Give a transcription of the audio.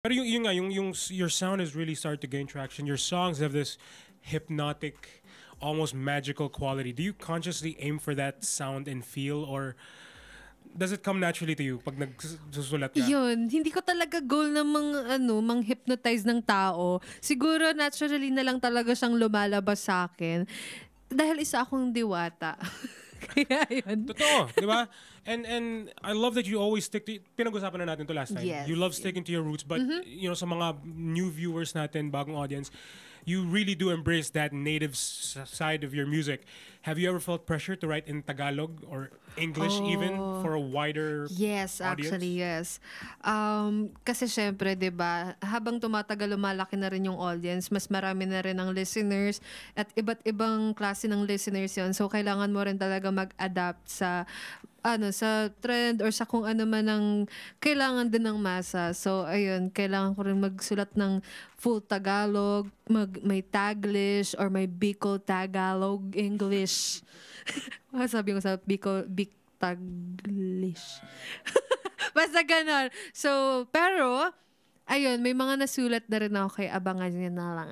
Pero your sound has really started to gain traction. Your songs have this hypnotic, almost magical quality. Do you consciously aim for that sound and feel, or does it come naturally to you pag nagsusulat ka? Yun, hindi ko talaga goal na mang-hypnotize ng tao. Siguro naturally na lang talaga siyang lumalabas sa akin. Dahil isa akong diwata. Kaya yun. Totoo, di ba? And I love that you always stick to, pinag-usapan na natin to last time. Yes. You love sticking to your roots, but sa mga new viewers natin, bagong audience, you really do embrace that native side of your music. Have you ever felt pressure to write in Tagalog or English even for a wider Yes, audience? actually, yes. Kasi syempre, 'di ba, habang tumatagal lumalaki na rin yung audience, mas marami na rin ang listeners at iba't ibang klase ng listeners 'yon. So kailangan mo rin talaga mag-adapt sa sa trend or sa kung ano man ang kailangan din ng masa. So ayun, kailangan ko rin magsulat ng full Tagalog, may Taglish or may Bicol Tagalog English. Sabi ko sa Bicol Taglish. Basta ganon. So, pero ayun, may mga nasulat na rin ako kay abangan niyo na lang.